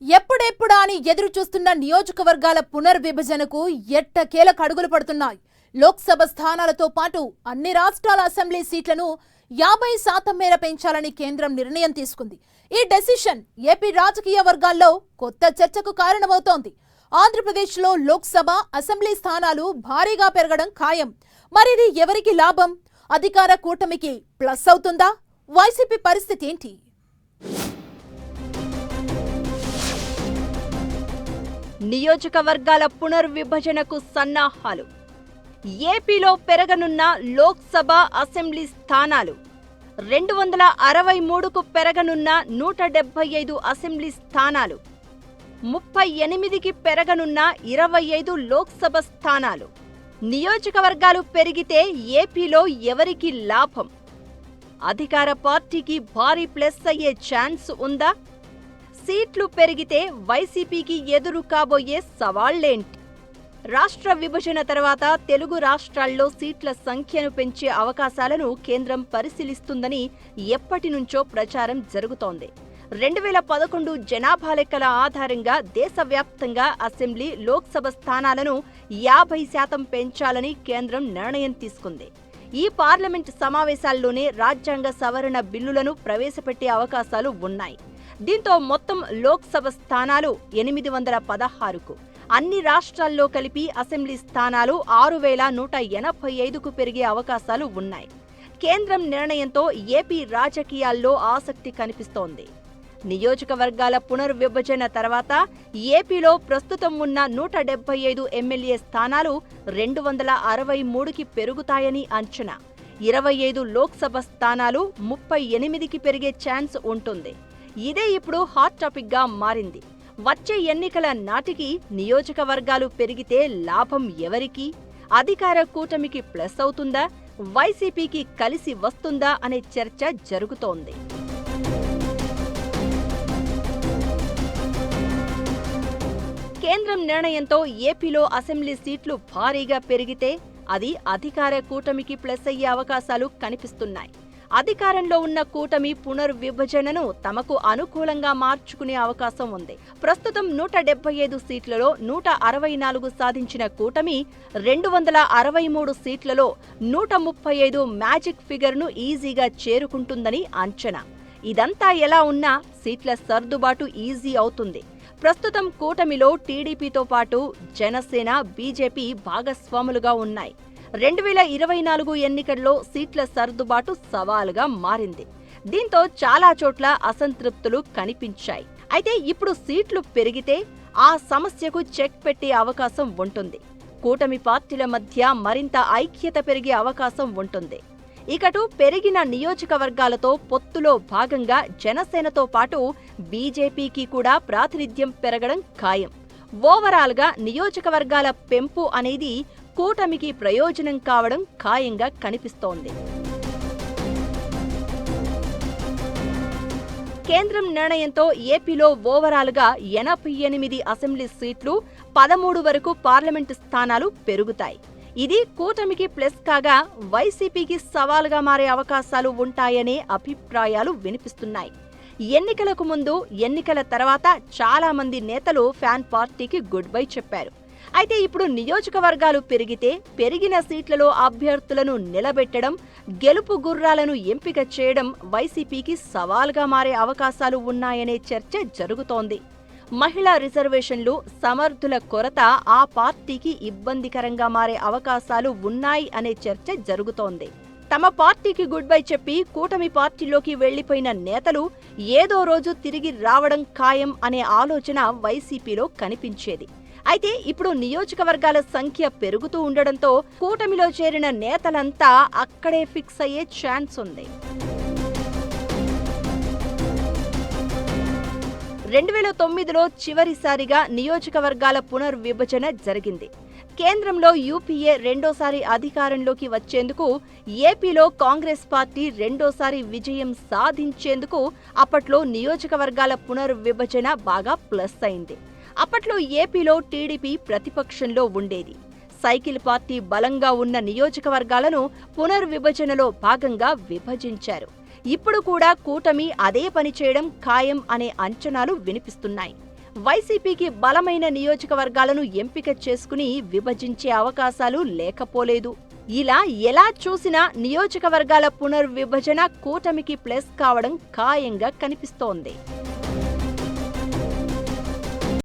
ఎప్పుడెప్పుడా అని ఎదురు చూస్తున్న నియోజకవర్గాల పునర్విభజనకు ఎట్టకేలకు అడుగులు పడుతున్నాయి. లోక్సభ స్థానాలతో పాటు అన్ని రాష్ట్రాల అసెంబ్లీ సీట్లను 50% మేర పెంచాలని కేంద్రం నిర్ణయం తీసుకుంది. ఈ డెసిషన్ ఏపీ రాజకీయ వర్గాల్లో కొత్త చర్చకు కారణమవుతోంది. ఆంధ్రప్రదేశ్లో లోక్సభ అసెంబ్లీ స్థానాలు భారీగా పెరగడం ఖాయం. మరిది ఎవరికి లాభం? అధికార కూటమికి ప్లస్ అవుతుందా? వైసీపీ పరిస్థితి ఏంటి? నియోజకవర్గాల పునర్విభజనకు సన్నాహాలు. ఏపీలో పెరగనున్న లోక్సభ అసెంబ్లీ స్థానాలు 263కు పెరగనున్న 175 అసెంబ్లీ స్థానాలు, 38కి పెరగనున్న 25 లోక్సభ స్థానాలు. నియోజకవర్గాలు పెరిగితే ఏపీలో ఎవరికి లాభం? అధికార పార్టీకి భారీ ప్లస్ అయ్యే ఛాన్స్ ఉందా? సీట్లు పెరిగితే వైసీపీకి ఎదురు కాబోయే సవాళ్లేంటి? రాష్ట్ర విభజన తర్వాత తెలుగు రాష్ట్రాల్లో సీట్ల సంఖ్యను పెంచే అవకాశాలను కేంద్రం పరిశీలిస్తుందని ఎప్పటినుంచో ప్రచారం జరుగుతోంది. 2011 జనాభా లెక్కల ఆధారంగా దేశవ్యాప్తంగా అసెంబ్లీ, లోక్సభ స్థానాలను 50% పెంచాలని కేంద్రం నిర్ణయం తీసుకుంది. ఈ పార్లమెంట్ సమావేశాల్లోనే రాజ్యాంగ సవరణ బిల్లులను ప్రవేశపెట్టే అవకాశాలు ఉన్నాయి. దీంతో మొత్తం లోక్సభ స్థానాలు 816కు, అన్ని రాష్ట్రాల్లో కలిపి అసెంబ్లీ స్థానాలు 6185కు పెరిగే అవకాశాలు ఉన్నాయి. కేంద్రం నిర్ణయంతో ఏపీ రాజకీయాల్లో ఆసక్తి కనిపిస్తోంది. నియోజకవర్గాల పునర్విభజన తర్వాత ఏపీలో ప్రస్తుతం ఉన్న 175 ఎమ్మెల్యే స్థానాలు 263కి పెరుగుతాయని అంచనా. 25 లోక్సభ స్థానాలు 38కి పెరిగే ఛాన్స్ ఉంటుంది. ఇదే ఇప్పుడు హాట్ టాపిక్ గా మారింది. వచ్చే ఎన్నికల నాటికి నియోజకవర్గాలు పెరిగితే లాభం ఎవరికి? అధికార కూటమికి ప్లస్ అవుతుందా? వైసీపీకి కలిసి వస్తుందా అనే చర్చ జరుగుతోంది. కేంద్రం నిర్ణయంతో ఏపీలో అసెంబ్లీ సీట్లు భారీగా పెరిగితే అది అధికార కూటమికి ప్లస్ అయ్యే అవకాశాలు కనిపిస్తున్నాయి. అధికారంలో ఉన్న కూటమి పునర్విభజనను తమకు అనుకూలంగా మార్చుకునే అవకాశం ఉంది. ప్రస్తుతం 175 సీట్లలో 164 సాధించిన కూటమి 263 సీట్లలో 135 మ్యాజిక్ ఫిగర్ను ఈజీగా చేరుకుంటుందని అంచనా. ఇదంతా ఎలా ఉన్నా సీట్ల సర్దుబాటు ఈజీ అవుతుంది. ప్రస్తుతం కూటమిలో టీడీపీతో పాటు జనసేన, బీజేపీ భాగస్వాములుగా ఉన్నాయి. 2024 ఎన్నికల్లో సీట్ల సర్దుబాటు సవాలుగా మారింది. దీంతో చాలా చోట్ల అసంతృప్తులు కనిపించాయి. అయితే ఇప్పుడు సీట్లు పెరిగితే ఆ సమస్యకు చెక్ పెట్టే అవకాశం ఉంటుంది. కూటమి పార్టీల మధ్య మరింత ఐక్యత పెరిగే అవకాశం ఉంటుంది. ఇకటు పెరిగిన నియోజకవర్గాలతో పొత్తులో భాగంగా జనసేనతో పాటు బీజేపీకి కూడా ప్రాతినిధ్యం పెరగడం ఖాయం. ఓవరాల్గా నియోజకవర్గాల పెంపు అనేది కూటమికి ప్రయోజనం కావడం ఖాయంగా కనిపిస్తోంది. కేంద్రం నిర్ణయంతో ఏపీలో ఓవరాల్గా 88 అసెంబ్లీ సీట్లు, 13 వరకు పార్లమెంటు స్థానాలు పెరుగుతాయి. ఇది కూటమికి ప్లస్ కాగా వైసీపీకి సవాలుగా మారే అవకాశాలు ఉంటాయనే అభిప్రాయాలు వినిపిస్తున్నాయి. ఎన్నికలకు ముందు, ఎన్నికల తర్వాత చాలా మంది నేతలు ఫ్యాన్ పార్టీకి గుడ్ బై చెప్పారు. అయితే ఇప్పుడు నియోజకవర్గాలు పెరిగితే పెరిగిన సీట్లలో అభ్యర్థులను నిలబెట్టడం, గెలుపు గుర్రాలను ఎంపిక చేయడం వైసీపీకి సవాల్గా మారే అవకాశాలు ఉన్నాయనే చర్చ జరుగుతోంది. మహిళా రిజర్వేషన్లు, సమర్థుల కొరత ఆ పార్టీకి ఇబ్బందికరంగా మారే అవకాశాలు ఉన్నాయి అనే చర్చ జరుగుతోంది. తమ పార్టీకి గుడ్ బై చెప్పి కూటమి పార్టీలోకి వెళ్లిపోయిన నేతలు ఏదో రోజు తిరిగి రావడం ఖాయం అనే ఆలోచన వైసీపీలో కనిపించేది. అయితే ఇప్పుడు నియోజకవర్గాల సంఖ్య పెరుగుతూ ఉండడంతో కూటమిలో చేరిన నేతలంతా అక్కడే ఫిక్స్ అయ్యే ఛాన్స్ ఉంది. 2009లో చివరిసారిగా నియోజకవర్గాల పునర్విభజన జరిగింది. కేంద్రంలో యూపీఏ రెండోసారి అధికారంలోకి వచ్చేందుకు, ఏపీలో కాంగ్రెస్ పార్టీ రెండోసారి విజయం సాధించేందుకు అప్పట్లో నియోజకవర్గాల పునర్విభజన బాగా ప్లస్ అయింది. అప్పట్లో ఏపీలో టీడీపీ ప్రతిపక్షంలో ఉండేది. సైకిల్ పార్టీ బలంగా ఉన్న నియోజకవర్గాలను పునర్విభజనలో భాగంగా విభజించారు. ఇప్పుడు కూడా కూటమి అదే పని చేయడం ఖాయం అనే అంచనాలు వినిపిస్తున్నాయి. వైసీపీకి బలమైన నియోజకవర్గాలను ఎంపిక చేసుకుని విభజించే అవకాశాలు లేకపోలేదు. ఇలా ఎలా చూసినా నియోజకవర్గాల పునర్విభజన కూటమికి ప్లస్ కావడం ఖాయంగా కనిపిస్తోంది.